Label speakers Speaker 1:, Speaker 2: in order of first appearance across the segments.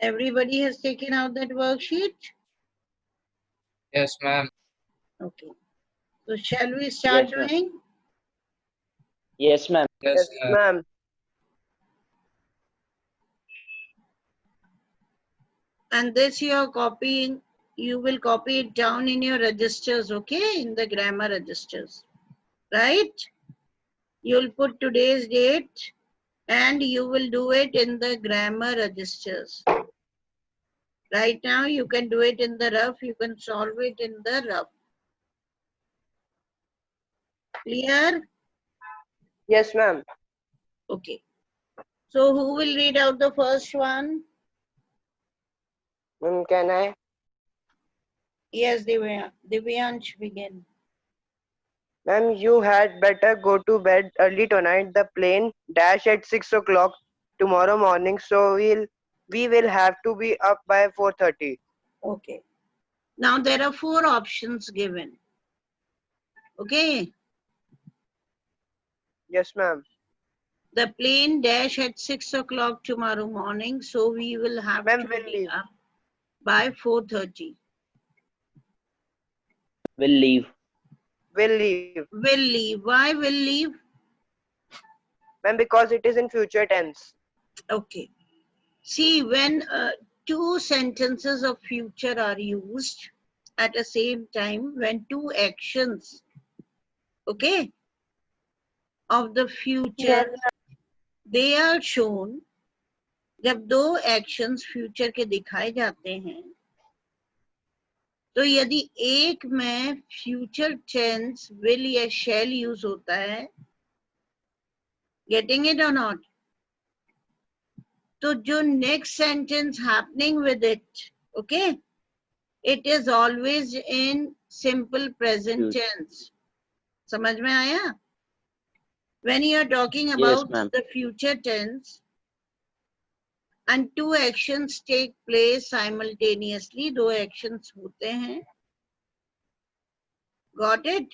Speaker 1: Everybody has taken out that worksheet?
Speaker 2: Yes, ma'am.
Speaker 1: Okay. So shall we start
Speaker 3: Yes, ma'am.
Speaker 1: doing?
Speaker 3: Yes, ma'am.
Speaker 2: Yes,
Speaker 4: Yes,
Speaker 2: ma'am.
Speaker 4: ma'am.
Speaker 1: And this you are copying, you will copy it down in your registers, okay? In the grammar registers, right? You'll put today's date and you will do it in the grammar registers. Right now you can do it in the rough, you can solve it in the rough. Clear?
Speaker 4: Yes, ma'am.
Speaker 1: Okay. So who will read out the first one?
Speaker 4: Ma'am, can I?
Speaker 1: Yes, Divyansh, begin.
Speaker 4: Ma'am, you had better go to bed early tonight. The plane dash at 6 o'clock tomorrow morning, so we will have to be up by 4:30.
Speaker 1: Okay. Now there are 4 options given. Okay.
Speaker 4: Yes, ma'am.
Speaker 1: The plane dash at 6 o'clock tomorrow morning, so we will have
Speaker 4: Ma'am,
Speaker 1: to
Speaker 4: will
Speaker 1: be
Speaker 4: leave.
Speaker 1: up by 4:30.
Speaker 3: Will leave.
Speaker 4: Will leave.
Speaker 1: Will leave. Why will leave?
Speaker 4: Ma'am, because it is in future tense.
Speaker 1: Okay. See, when 2 sentences of future are used at the same time, when 2 actions, okay, of the future, they are shown, जब 2 actions future के दिखाए जाते हैं, तो यदि एक में future tense will या शैल यूज होता है, गेटिंग इट और नॉट, तो जो next sentence happening with it, okay, it is always in simple present tense. समझ में आया? When you are talking
Speaker 3: Yes,
Speaker 1: about
Speaker 3: ma'am.
Speaker 1: The future tense and 2 actions take place simultaneously, 2 actions होते हैं, got it?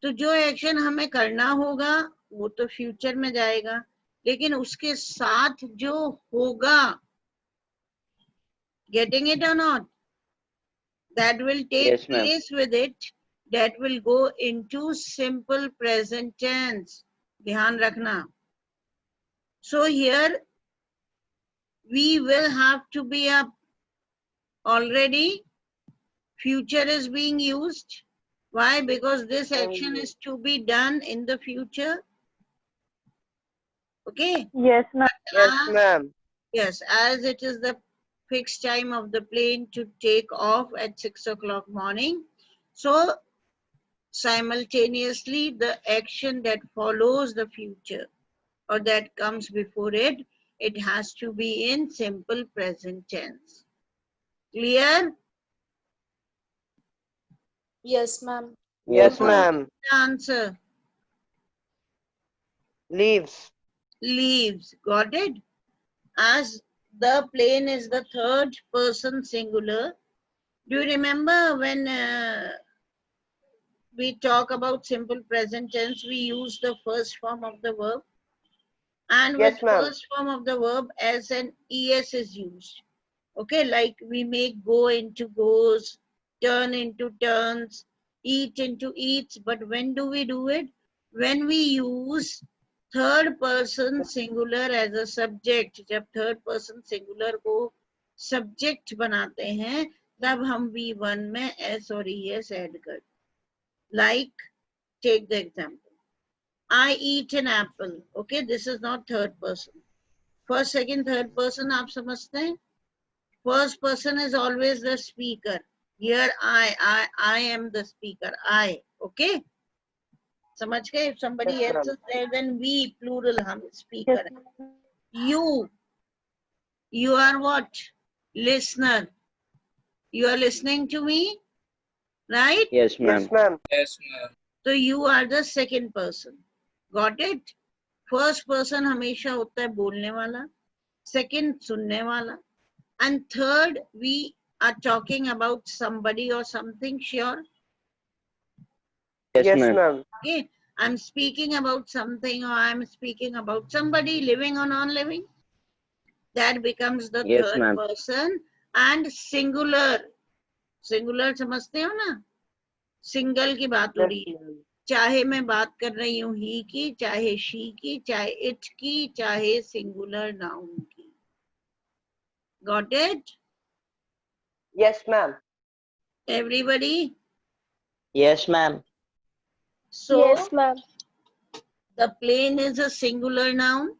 Speaker 1: तो जो action हमें करना होगा वो तो फ्यूचर में जाएगा, लेकिन उसके साथ जो होगा, गेटिंग इट और not, that will take
Speaker 3: Yes, ma'am.
Speaker 1: Place with it, that will go into simple present tense. ध्यान रखना. So here we will have to be up. Already future is being used. Why? Because this action is to be done in the future. Okay.
Speaker 5: Yes, ma'am.
Speaker 4: Yes, ma'am.
Speaker 1: Yes, as it is the fixed time of the plane to take off at 6 o'clock morning. So simultaneously the action that follows the future or that comes before it, it has to be in simple present tense. Clear?
Speaker 5: Yes, ma'am.
Speaker 4: Yes,
Speaker 1: What
Speaker 4: ma'am.
Speaker 1: is the answer?
Speaker 4: Leaves.
Speaker 1: Leaves. Got it? As the plane is the third person singular. Do you remember when we talk about simple present tense, we use the first form of the verb, and with
Speaker 4: Yes, ma'am.
Speaker 1: first form of the verb as an es is used. Okay, like we make go into goes, turn into turns, eat into eats. But when do we do it? When we use third person singular as a subject. जब third person singular को subject बनाते हैं, तब हम V1 में s और es add कर. Like, take the example. I eat an apple. Okay, this is not third person. First, second, third person आप समझते हैं? First person is always the speaker. Here I am the speaker. I. Okay. समझ गए? If somebody
Speaker 4: Yes,
Speaker 1: else
Speaker 4: ma'am.
Speaker 1: is there, then we, plural, हम
Speaker 5: Yes,
Speaker 1: speaker. You are what? Listener. You are listening to me, right?
Speaker 3: Yes, ma'am.
Speaker 4: Yes, ma'am.
Speaker 2: Yes, ma'am.
Speaker 1: So you are the second person. Got it? First person हमेशा होता है बोलने वाला, second सुनने वाला, and third we are talking about somebody or something. Sure?
Speaker 3: Yes,
Speaker 4: Yes,
Speaker 3: ma'am.
Speaker 4: ma'am.
Speaker 1: Okay, I'm speaking about something or I'm speaking about somebody living or non-living. that becomes the
Speaker 3: Yes,
Speaker 1: third
Speaker 3: ma'am.
Speaker 1: person. And singular समझते हो ना, single की बात हो
Speaker 4: Yes,
Speaker 1: रही है,
Speaker 4: ma'am.
Speaker 1: चाहे मैं बात कर रही हूँ ही की, चाहे शी की, चाहे इट की, चाहे सिंगुलर नाउन की. Got it?
Speaker 4: Yes, ma'am.
Speaker 1: Everybody?
Speaker 3: Yes, ma'am.
Speaker 1: So
Speaker 5: Yes, ma'am.
Speaker 1: the plane is a singular noun.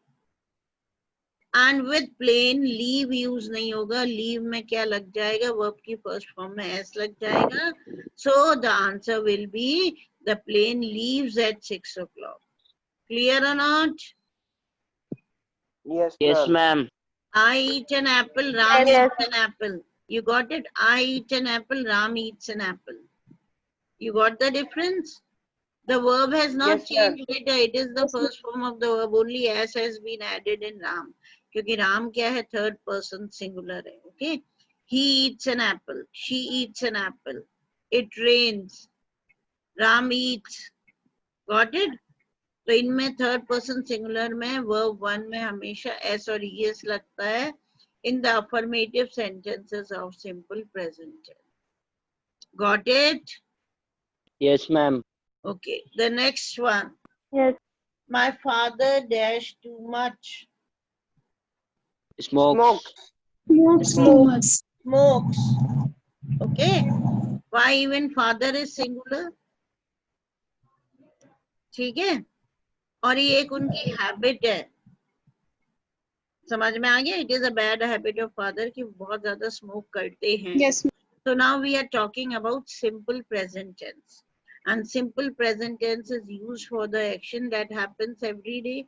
Speaker 1: And with plane leave use नहीं होगा. Leave में क्या लग जाएगा? Verb की first form में s लग जाएगा. So the answer will be the plane leaves at 6 o'clock. Clear or not?
Speaker 4: Yes,
Speaker 3: Yes,
Speaker 4: ma'am.
Speaker 3: ma'am.
Speaker 1: I eat an apple. Ram
Speaker 5: Yes.
Speaker 1: eats an apple. You got it? I eat an apple. Ram eats an apple. You got the difference? The verb has not
Speaker 4: Yes, ma'am.
Speaker 1: changed. It is the first form of the verb. Only s has been added in Ram. क्योंकि राम क्या है? Third person singular है. Okay. He eats an apple. She eats an apple. It rains. Ram eats. Got it? तो इनमें third person singular में verb one में हमेशा S और ईएस लगता है in the affirmative sentences of simple present tense. Got it?
Speaker 3: Yes, ma'am.
Speaker 1: Okay. The next one.
Speaker 5: Yes.
Speaker 1: My father dash too much.
Speaker 3: Smokes.
Speaker 5: Smokes.
Speaker 1: Smokes. Okay. Why even father is singular? ठीक है. और ये एक उनकी habit है. समझ में आ गया? It is a bad habit of father कि बहुत ज्यादा smoke करते हैं.
Speaker 5: Yes.
Speaker 1: So now we are talking about simple present tense. And simple present tense is used for the action that happens every day.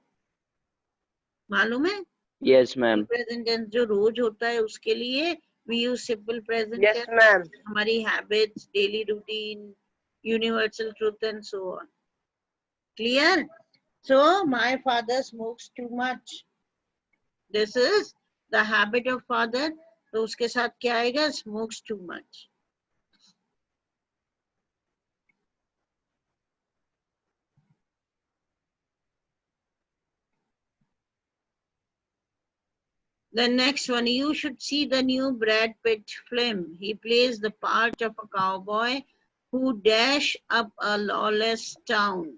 Speaker 1: मालूम है?
Speaker 3: Yes, ma'am.
Speaker 1: Present tense जो रोज होता है उसके लिए we use simple present
Speaker 4: Yes,
Speaker 1: tense.
Speaker 4: ma'am.
Speaker 1: हमारी habits, daily routine, universal truth and so on. Clear? So my father smokes too much. This is the habit of father. तो उसके साथ क्या आएगा? Smokes too much. The next one, you should see the new Brad Pitt film. He plays the part of a cowboy who dash up a lawless town.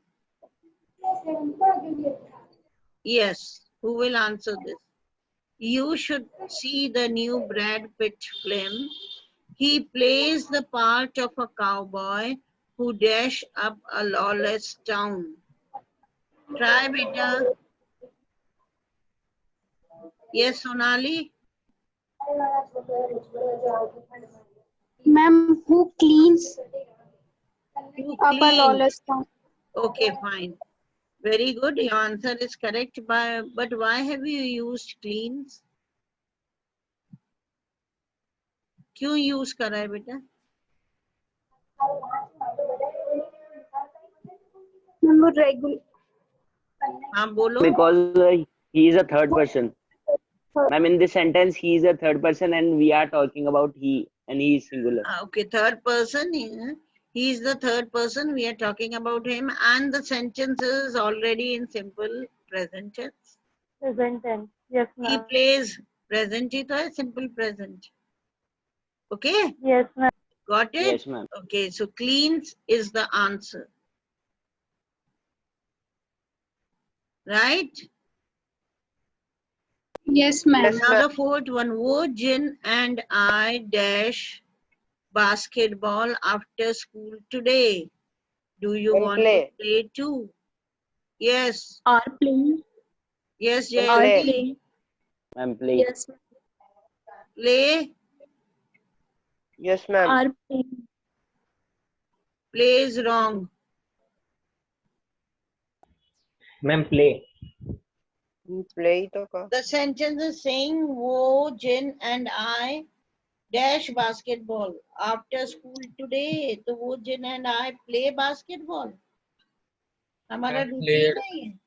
Speaker 1: Yes, who will answer this? You should see the new Brad Pitt film. He plays the part of a cowboy who dash up a lawless town. Try, beta. Yes, Sonali?
Speaker 5: Ma'am, who cleans
Speaker 1: Who
Speaker 5: up a
Speaker 1: cleans?
Speaker 5: lawless town?
Speaker 1: Okay, fine. Very good. Your answer is correct. But why have you used cleans? क्यों use करा है बेटा?
Speaker 5: Ma'am, regular.
Speaker 1: हाँ बोलो.
Speaker 3: Because he is a third person. Ma'am, in this sentence, he is a third person and we are talking about he and he is singular.
Speaker 1: Okay, third person. He is the third person. We are talking about him, and the sentence is already in simple present tense.
Speaker 5: Present tense. Yes,
Speaker 1: He
Speaker 5: ma'am.
Speaker 1: plays present ही तो है, simple present. Okay,
Speaker 5: Yes, ma'am.
Speaker 1: got it?
Speaker 3: Yes, ma'am.
Speaker 1: Okay, so cleans is the answer. Right?
Speaker 5: Yes, ma'am.
Speaker 4: Yes,
Speaker 1: Now
Speaker 4: ma'am.
Speaker 1: the fourth one, wo Jin and I dash basketball after school today. Do you
Speaker 4: And
Speaker 1: want
Speaker 4: play.
Speaker 1: to play too? Yes.
Speaker 5: Are playing.
Speaker 1: Yes,
Speaker 4: And
Speaker 1: Jay.
Speaker 5: Are
Speaker 4: play.
Speaker 5: playing.
Speaker 3: I'm playing.
Speaker 5: Yes, ma'am.
Speaker 1: Play.
Speaker 4: Yes, ma'am.
Speaker 5: Are playing.
Speaker 1: Play is wrong.
Speaker 2: Ma'am, play.
Speaker 4: Play ही तो कहा.
Speaker 1: The sentence is saying wo Jin and I dash basketball after school today. तो वो Jin and I play basketball. हमारा
Speaker 2: Ma'am,
Speaker 1: routine
Speaker 2: played.
Speaker 1: है ये.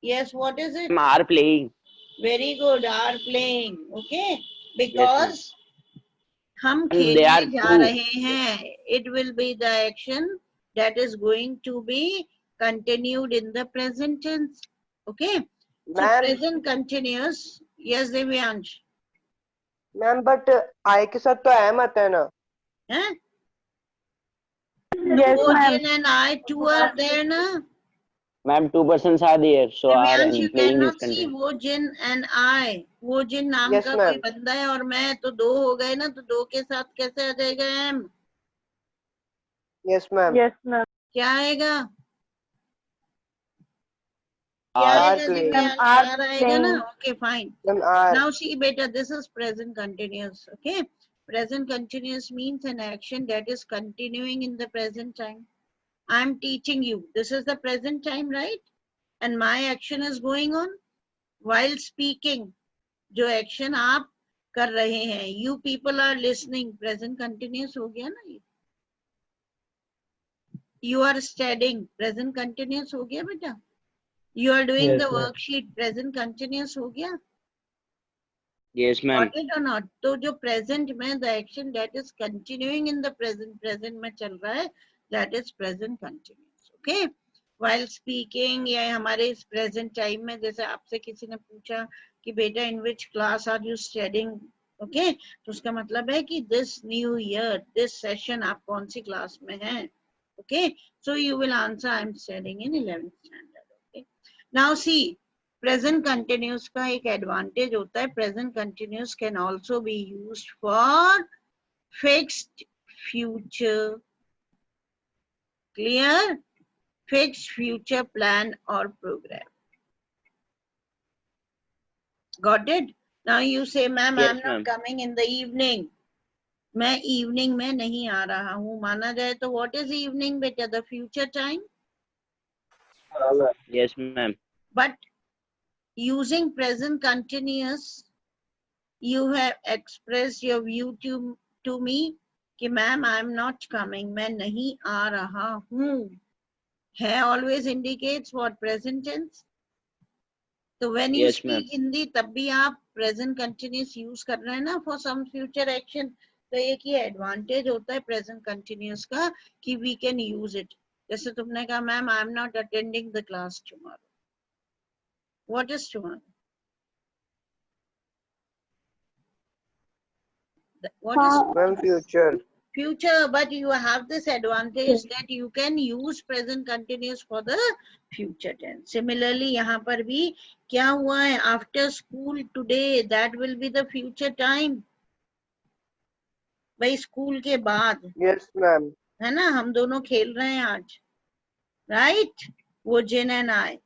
Speaker 1: Yes, what is it?
Speaker 3: Ma'am, are playing.
Speaker 1: Very good. Are playing. Okay. Because हम
Speaker 3: And they are
Speaker 1: खेलने जा
Speaker 3: two.
Speaker 1: रहे हैं. It will be the action that is going to be continued in the present tense. Okay. So
Speaker 4: Ma'am.
Speaker 1: present continuous. Yes, Devyansh.
Speaker 4: Ma'am but I के साथ तो M आता है ना.
Speaker 1: हैं?
Speaker 5: Yes, ma'am.
Speaker 1: Ojin and I, two are there na?
Speaker 3: Ma'am, 2 persons are there, so are
Speaker 1: Devyansh, you
Speaker 3: playing this
Speaker 1: cannot see
Speaker 3: content.
Speaker 1: Wojin and I. Wojin नाम
Speaker 4: Yes,
Speaker 1: का
Speaker 4: ma'am.
Speaker 1: कोई बंदा है और मैं, तो दो हो गए ना, तो दो के साथ कैसे आ जाएगा M?
Speaker 4: Yes, ma'am.
Speaker 5: Yes, ma'am.
Speaker 1: क्या आएगा? क्या
Speaker 3: Are
Speaker 1: आएगा
Speaker 4: playing.
Speaker 1: दिव्यांश?
Speaker 5: Are
Speaker 1: आर आएगा ना?
Speaker 5: playing.
Speaker 1: Okay, fine.
Speaker 4: Ma'am, are.
Speaker 1: Now see beta, this is present continuous. Okay, present continuous means an action that is continuing in the present time. I'm teaching you, this is the present time, right? And my action is going on while speaking. जो action आप कर रहे हैं, you people are listening, present continuous हो गया ना ये? You are studying, present continuous हो गया बेटा? You are doing
Speaker 2: Yes,
Speaker 1: the
Speaker 2: ma'am.
Speaker 1: worksheet, present continuous हो गया?
Speaker 3: yes, ma'am.
Speaker 1: Got it or not? तो जो present में the action that is continuing in the present में चल रहा है, that is present continuous. Okay? While speaking या हमारे इस present time में, जैसे आपसे किसी ने पूछा कि बेटा in which class are you studying? Okay? तो उसका मतलब है कि this new year, this session आप कौन सी class में हैं? Okay? So you will answer I'm studying in 11th standard. Okay? Now see, present continuous का एक एडवांटेज होता है, present continuous can also be used for fixed future. Clear? Fixed future plan और programme. Got it? Now you say ma'am I am
Speaker 3: Yes,
Speaker 1: not
Speaker 3: ma'am.
Speaker 1: Coming in the evening. मैं evening में नहीं आ रहा हूँ, माना जाए तो व्हाट इज इवनिंग बेटा? The future time.
Speaker 3: Yes, ma'am.
Speaker 1: But using present continuous, you have expressed your view to me कि ma'am I am not coming, मैं नहीं आ रहा हूँ, है always indicates what? Present tense. तो when you
Speaker 3: Yes, ma'am.
Speaker 1: speak Hindi तब भी आप present continuous use कर रहे हैं ना for some future action. तो एक ये advantage होता है present continuous का कि we can use it. जैसे तुमने कहा ma'am I am not attending the class tomorrow. What is tomorrow? What is
Speaker 4: Ma'am, future.
Speaker 1: future? But you have this advantage that you can use present continuous for the future tense. Similarly, यहाँ पर भी क्या हुआ है? After school today, that will be the future time. भाई school के बाद,
Speaker 4: Yes, ma'am.
Speaker 1: है ना? हम दोनों खेल रहे हैं आज, right? वो जिन एंड आई.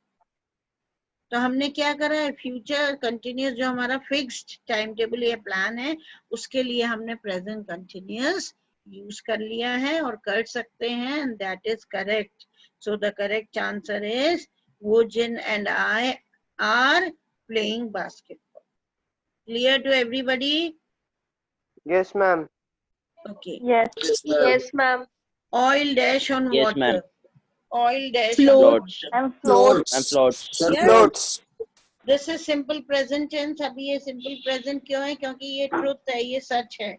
Speaker 1: तो हमने क्या करा है? फ्यूचर कंटिन्यूस जो हमारा फिक्स्ड टाइम टेबल या प्लान है, उसके लिए हमने प्रेजेंट कंटिन्यूस यूज कर लिया है और कर सकते हैं, and that is correct. So the correct answer is Vojin and I are playing basketball. Clear to everybody?
Speaker 4: Yes, ma'am.
Speaker 1: Okay.
Speaker 5: Yes.
Speaker 6: Yes, ma'am.
Speaker 1: Oil dash on
Speaker 3: Yes,
Speaker 1: water.
Speaker 3: ma'am.
Speaker 1: Oil dash
Speaker 3: Floats.
Speaker 5: And float.
Speaker 3: And floats.
Speaker 4: Floats.
Speaker 1: This is simple present tense. अभी ये simple present क्यों है? क्योंकि ये truth है, ये सच है.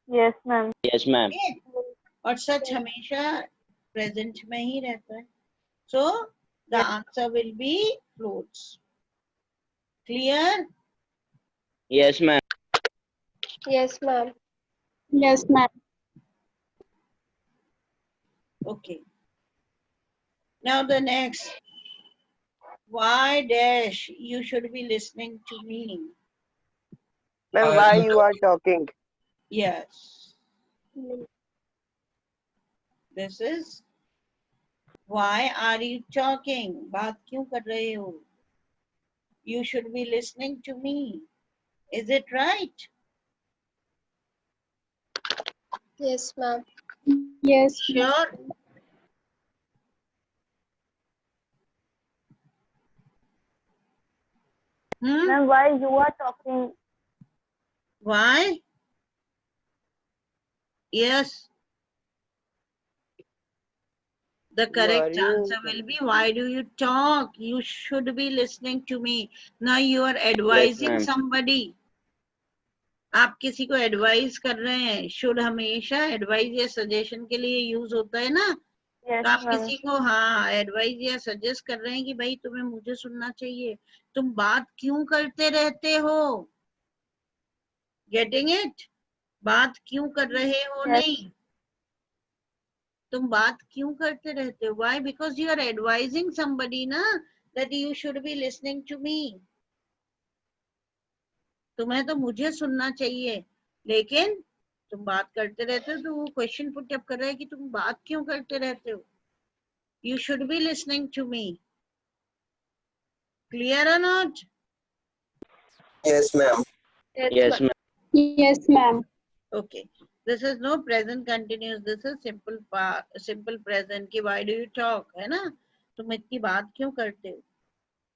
Speaker 5: Yes, ma'am.
Speaker 3: Yes, ma'am.
Speaker 1: और सच हमेशा प्रेजेंट में ही रहता है. So the answer will be floats. Clear?
Speaker 3: Yes, ma'am.
Speaker 6: Yes, ma'am.
Speaker 5: Yes, ma'am.
Speaker 1: Okay. Now the next. Why dash you should be listening to me.
Speaker 4: Ma'am, why you are talking?
Speaker 1: Yes. This is why are you talking? बात क्यों कर रहे हो? You should be listening to me. Is it right?
Speaker 6: Yes, ma'am.
Speaker 5: Yes.
Speaker 1: Sure.
Speaker 5: Ma'am, why you are talking?
Speaker 1: Why? Yes. The correct
Speaker 4: you-
Speaker 1: answer will be why do you talk? You should be listening to me. Now you are advising
Speaker 3: ma'am.
Speaker 1: somebody. आप किसी को advice कर रहे हैं. Should हमेशा advice या suggestion के लिए यूज होता है ना.
Speaker 5: Yes,
Speaker 1: आप
Speaker 5: ma'am.
Speaker 1: किसी को हाँ एडवाइस या सजेस्ट कर रहे हैं कि भाई तुम्हें मुझे सुनना चाहिए, तुम बात क्यों करते रहते हो? Getting it? बात क्यों कर रहे हो?
Speaker 5: Yes.
Speaker 1: नहीं, तुम बात क्यों करते रहते हो? Why? Because you are advising somebody ना that you should be listening to me. तुम्हें तो मुझे सुनना चाहिए, लेकिन तुम बात करते रहते हो, तो वो क्वेश्चन पुट अप कर रहा है कि तुम बात क्यों करते रहते हो? You should be listening to me. Clear or not?
Speaker 2: Yes, ma'am.
Speaker 3: Yes, ma'am.
Speaker 5: Yes, ma'am.
Speaker 1: Okay. This is no present continuous. This is simple present. कि why do you talk? है ना? तुम इतनी बात क्यों करते हो?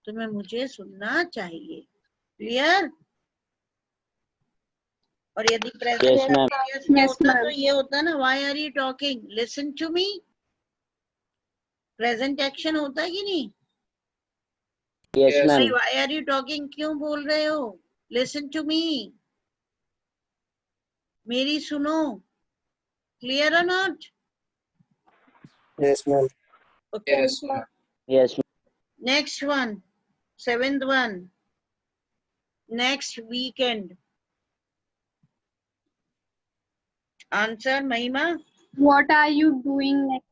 Speaker 1: तुम्हें मुझे सुनना चाहिए. Clear? और यदि present
Speaker 3: Yes, ma'am.
Speaker 1: continuous में
Speaker 5: Yes,
Speaker 1: होता
Speaker 5: ma'am.
Speaker 1: तो ये होता ना, why are you talking? Listen to me. Present action होता है कि नहीं?
Speaker 3: Yes,
Speaker 2: Yes.
Speaker 3: ma'am.
Speaker 1: Why are you talking? क्यों बोल रहे हो? Listen to me. मेरी सुनो. Clear or not?
Speaker 2: Yes, ma'am.
Speaker 1: Okay.
Speaker 2: Yes, ma'am.
Speaker 3: Yes, ma'am.
Speaker 1: Next one. 7th one. Next weekend. Answer, Mahima.
Speaker 5: What are you doing next?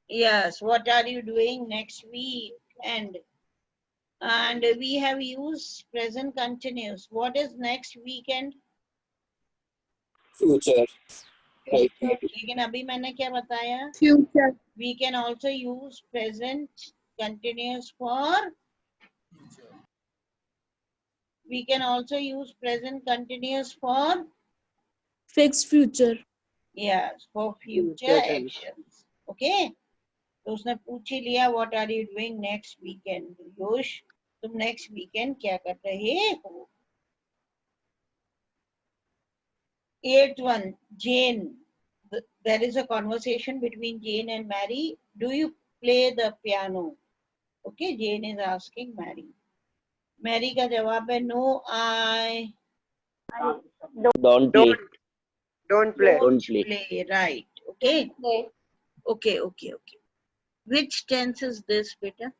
Speaker 1: Yes, what are you doing next weekend? And we have used present continuous. What is next weekend?
Speaker 2: Future. Right.
Speaker 1: लेकिन अभी मैंने क्या बताया?
Speaker 5: Future.
Speaker 1: We can also use present continuous for. We can also use present continuous for.
Speaker 5: Fixed future.
Speaker 1: Yes, for future
Speaker 4: Future tense.
Speaker 1: actions. Okay. तो उसने पूछ ही लिया what are you doing next weekend? योश, तुम next weekend क्या कर रहे हो? 8th one, Jane. There is a conversation between Jane and Mary. Do you play the piano? Okay, Jane is asking Mary. Mary का जवाब है no, I
Speaker 3: Don't play.
Speaker 4: Don't play.
Speaker 3: Don't play.
Speaker 1: play. Right. Okay.
Speaker 6: Play.
Speaker 1: Okay. Which tense is this, beta?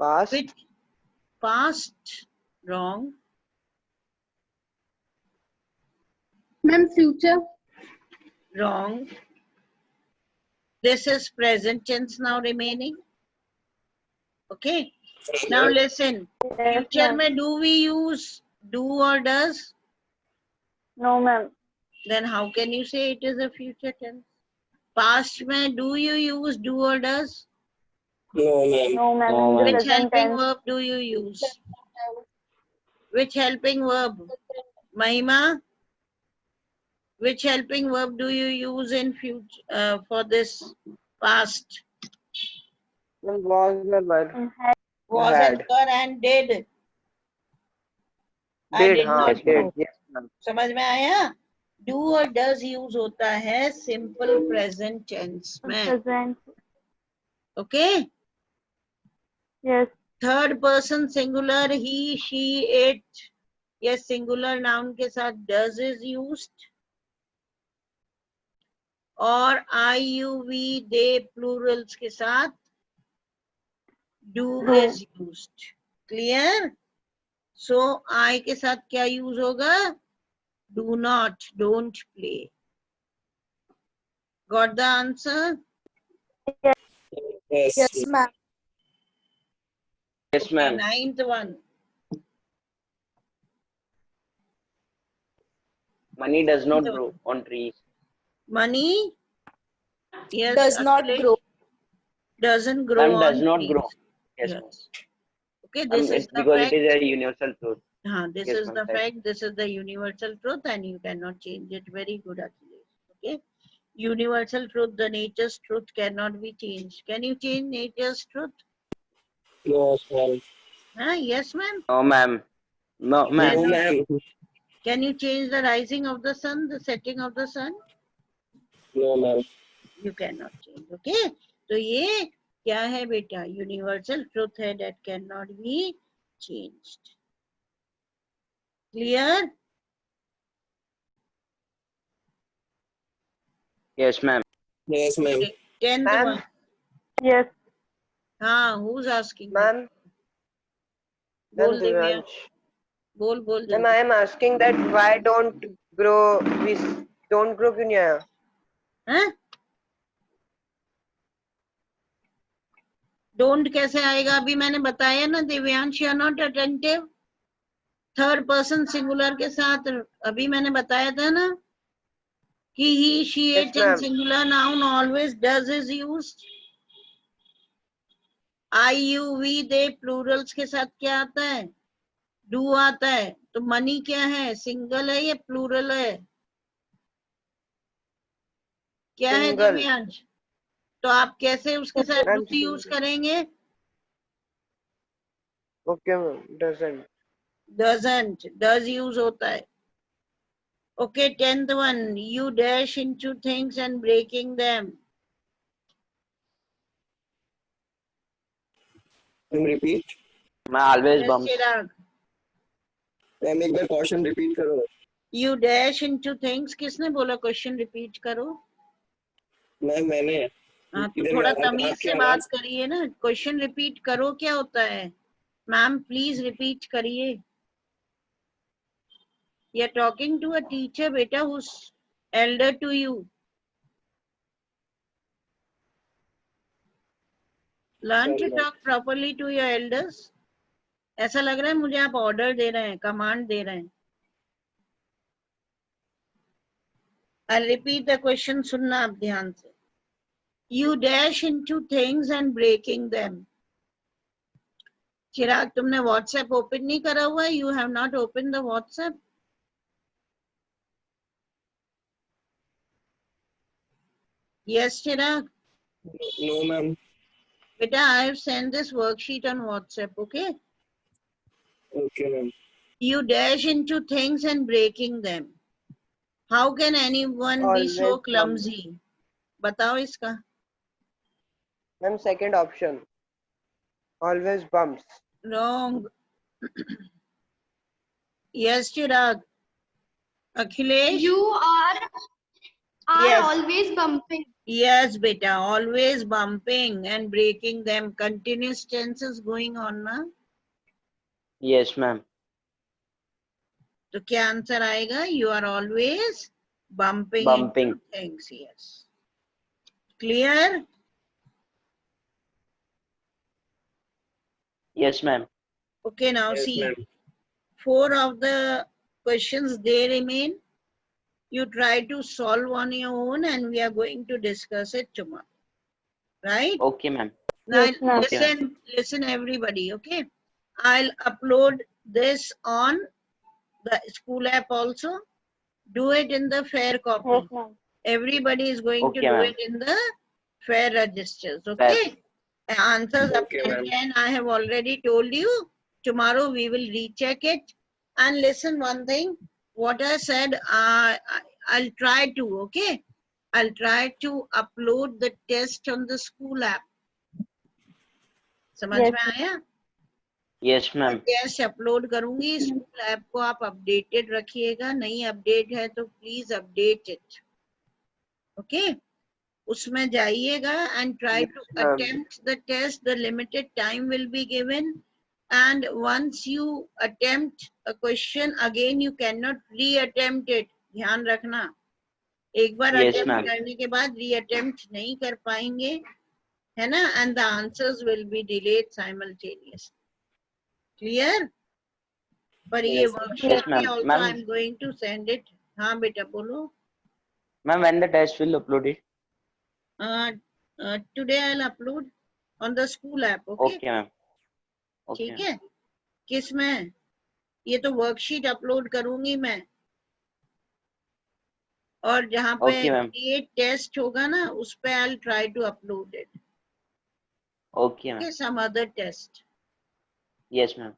Speaker 4: Past.
Speaker 1: Which? Past. Wrong.
Speaker 5: Ma'am, future.
Speaker 1: Wrong. This is present tense now remaining. Okay. Now listen.
Speaker 5: Yes,
Speaker 1: Future
Speaker 5: ma'am.
Speaker 1: में do we use do or does?
Speaker 5: No, ma'am.
Speaker 1: Then how can you say it is a future tense? Past में do you use do or does?
Speaker 2: No, ma'am.
Speaker 5: No, ma'am.
Speaker 3: No,
Speaker 5: In the
Speaker 3: ma'am.
Speaker 1: Which
Speaker 5: present
Speaker 1: helping
Speaker 5: tense.
Speaker 1: verb do you use? Which helping verb? Mahima? Which helping verb do you use in future for this past?
Speaker 4: Was never.
Speaker 5: In had.
Speaker 1: Was
Speaker 4: Had.
Speaker 1: and were and did. I
Speaker 4: Did.
Speaker 1: did
Speaker 4: हाँ.
Speaker 1: not
Speaker 4: Did.
Speaker 1: know.
Speaker 4: Yes, ma'am.
Speaker 1: समझ में आया? Do or does use होता है simple present tense में.
Speaker 5: Present.
Speaker 1: Okay?
Speaker 5: Yes.
Speaker 1: Third person singular he, she, it. Yes, singular noun के साथ does is used. और I, you, we, they plurals के साथ do is used. Clear? So I के साथ क्या use होगा? Do not, don't play. Got the answer?
Speaker 2: Yes.
Speaker 6: Yes, ma'am.
Speaker 3: Yes,
Speaker 1: Okay,
Speaker 3: ma'am.
Speaker 1: 9th one.
Speaker 3: Money does not grow on trees.
Speaker 1: Money? Yes.
Speaker 6: Does not
Speaker 1: Akhilesh?
Speaker 6: grow.
Speaker 1: Doesn't grow
Speaker 3: Ma'am,
Speaker 1: on
Speaker 3: does not
Speaker 1: trees.
Speaker 3: grow. Yes, ma'am.
Speaker 1: Yes. Okay, this is
Speaker 3: It's
Speaker 1: the
Speaker 3: because
Speaker 1: fact.
Speaker 3: it is a universal truth.
Speaker 1: This
Speaker 3: Yes,
Speaker 1: is
Speaker 3: ma'am,
Speaker 1: the
Speaker 3: fact.
Speaker 1: fact. This is the universal truth, and you cannot change it. Very good, Akhilesh. Okay. Universal truth, the nature's truth cannot be changed. Can you change nature's truth?
Speaker 2: No, ma'am.
Speaker 1: Yes, ma'am.
Speaker 3: No, ma'am. No,
Speaker 1: You
Speaker 3: ma'am.
Speaker 2: No,
Speaker 1: cannot.
Speaker 2: ma'am.
Speaker 1: Can you change the rising of the sun, the setting of the sun?
Speaker 2: No, ma'am.
Speaker 1: You cannot change. Okay. तो ये क्या है बेटा? Universal truth है that cannot be changed. Clear?
Speaker 3: Yes, ma'am.
Speaker 2: Yes, ma'am.
Speaker 1: 10th
Speaker 4: Ma'am?
Speaker 1: one.
Speaker 5: Yes.
Speaker 1: हाँ, who's asking?
Speaker 4: Ma'am,
Speaker 1: बोल
Speaker 4: ma'am
Speaker 1: Divya,
Speaker 4: Divyansh.
Speaker 1: बोल
Speaker 4: Ma'am,
Speaker 1: जल्दी.
Speaker 4: I am asking that why don't grow we don't grow क्यों नहीं आया?
Speaker 1: हैं? Don't कैसे आएगा? अभी मैंने बताया ना Divyansh, you are not attentive. Third person singular के साथ अभी मैंने बताया था ना कि he, she,
Speaker 4: Yes,
Speaker 1: it and
Speaker 4: ma'am.
Speaker 1: Singular noun always does is used. I, you, we, they plurals के साथ क्या आता है? डू आता है. तो मनी क्या है? सिंगल है या प्लूरल है? क्या है
Speaker 4: Single.
Speaker 1: दिव्यांश? तो आप कैसे उसके साथ
Speaker 4: Ma'am,
Speaker 1: डू यूज करेंगे?
Speaker 4: Okay, ma'am. Doesn't.
Speaker 1: doesn't, does use होता है. Okay, 10th one, you dash into things and breaking them.
Speaker 2: Ma'am repeat.
Speaker 3: मैं always
Speaker 1: Yes,
Speaker 3: bumps.
Speaker 1: Chirag.
Speaker 2: Ma'am एक बार क्वेश्चन रिपीट करो.
Speaker 1: You dash into things. किसने बोला question repeat करो?
Speaker 2: Ma'am मैंने.
Speaker 1: हाँ, तो
Speaker 2: इधर
Speaker 1: थोड़ा
Speaker 2: आवाज-
Speaker 1: तमीज
Speaker 2: आपकी
Speaker 1: से
Speaker 2: आवाज-
Speaker 1: बात करिए ना. क्वेश्चन रिपीट करो क्या होता है? मैम प्लीज रिपीट करिए. You are talking to a teacher, beta, who's elder to you. Learn to
Speaker 2: Sorry, ma'am.
Speaker 1: talk properly to your elders. ऐसा लग रहा है मुझे आप ऑर्डर दे रहे हैं, कमांड दे रहे हैं. I'll repeat the question, सुनना आप ध्यान से. You dash into things and breaking them. चिराग, तुमने व्हाट्सएप ओपन नहीं करा हुआ? You have not opened the WhatsApp. Yes, Chirag.
Speaker 2: No, ma'am.
Speaker 1: Beta, I have sent this worksheet on WhatsApp, okay?
Speaker 2: Okay, ma'am.
Speaker 1: You dash into things and breaking them. How can anyone be
Speaker 4: Always
Speaker 1: so
Speaker 4: bump.
Speaker 1: clumsy? बताओ इसका.
Speaker 4: Ma'am, second option. Always bumps.
Speaker 1: Wrong. Yes, Chirag. Akhilesh?
Speaker 6: You are
Speaker 1: Yes.
Speaker 6: always bumping.
Speaker 1: Yes, beta. Always bumping and breaking them. Continuous tense is going on, na?
Speaker 3: Yes, ma'am.
Speaker 1: तो क्या answer आएगा? You are always bumping
Speaker 3: Bumping.
Speaker 1: into things. Yes. Clear?
Speaker 3: Yes, ma'am.
Speaker 1: Okay, now
Speaker 2: Yes,
Speaker 1: see.
Speaker 2: ma'am.
Speaker 1: 4 of the questions they remain. You try to solve on your own and we are going to discuss it tomorrow. Right?
Speaker 3: Okay, ma'am.
Speaker 1: Now
Speaker 5: Yes, ma'am.
Speaker 1: listen everybody, okay? I'll upload this on the school app also. Do it in the fair copy.
Speaker 5: Yes, ma'am.
Speaker 1: Everybody is going
Speaker 3: Okay,
Speaker 1: to do
Speaker 3: ma'am.
Speaker 1: it in the fair registers, okay? Answers up
Speaker 2: Okay,
Speaker 1: till
Speaker 2: ma'am.
Speaker 1: 10 I have already told you. Tomorrow we will recheck it. And listen one thing, what I said, I'll try to, okay? I'll try to upload the test on the school app. समझ
Speaker 5: Yes.
Speaker 1: में आया?
Speaker 3: Yes, ma'am.
Speaker 1: Test upload करूंगी. School app को आप updated रखिएगा. नहीं update है तो प्लीज अपडेट इट. ओके, उसमें जाइएगा and try to
Speaker 4: Yes, ma'am.
Speaker 1: attempt the test. The limited time will be given. And once you attempt a question, again you cannot re-attempt it. ध्यान रखना. एक बार
Speaker 3: Yes,
Speaker 1: attempt
Speaker 3: ma'am.
Speaker 1: करने के बाद re-attempt नहीं कर पाएंगे, है ना? And the answers will be delayed simultaneously. Clear? पर ये
Speaker 2: Yes,
Speaker 1: worksheet
Speaker 3: Yes,
Speaker 1: में
Speaker 3: ma'am.
Speaker 1: also
Speaker 3: Ma'am.
Speaker 1: I'm going to send it. हाँ बेटा बोलो.
Speaker 3: Ma'am, when the test will upload it?
Speaker 1: Today I'll upload on the school app. Okay?
Speaker 3: Okay, ma'am. Okay.
Speaker 1: ठीक है. किस में? ये तो वर्कशीट अपलोड करूंगी मैं. और जहाँ पे
Speaker 3: Okay, ma'am.
Speaker 1: create टेस्ट होगा ना, उस पे I'll try to upload it.
Speaker 3: Okay, ma'am.
Speaker 1: Okay, some other test.
Speaker 3: Yes, ma'am.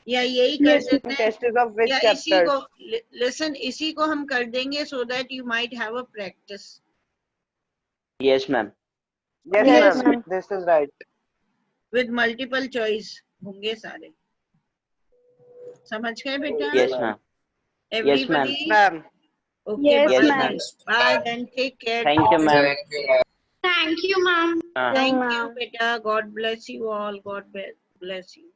Speaker 1: या यही कर
Speaker 5: Yes,
Speaker 1: देते हैं.
Speaker 4: Test is of which
Speaker 1: या इसी
Speaker 4: chapters?
Speaker 1: को listen, इसी को हम कर देंगे so that you might have a practice.
Speaker 3: Yes, ma'am.
Speaker 4: Yes,
Speaker 5: Yes,
Speaker 4: ma'am.
Speaker 5: ma'am.
Speaker 4: This is right.
Speaker 1: With multiple choice होंगे सारे. समझ गए बेटा?
Speaker 3: Yes, ma'am. Yes, ma'am.
Speaker 1: Everybody,
Speaker 4: Ma'am.
Speaker 1: Okay,
Speaker 5: Yes,
Speaker 1: bye
Speaker 5: ma'am.
Speaker 1: then. Bye then. Take care.
Speaker 3: Thank you, ma'am.
Speaker 5: Thank you, ma'am.
Speaker 3: Uh,
Speaker 1: Thank you,
Speaker 5: ma'am.
Speaker 1: beta. God bless you all. God bless you.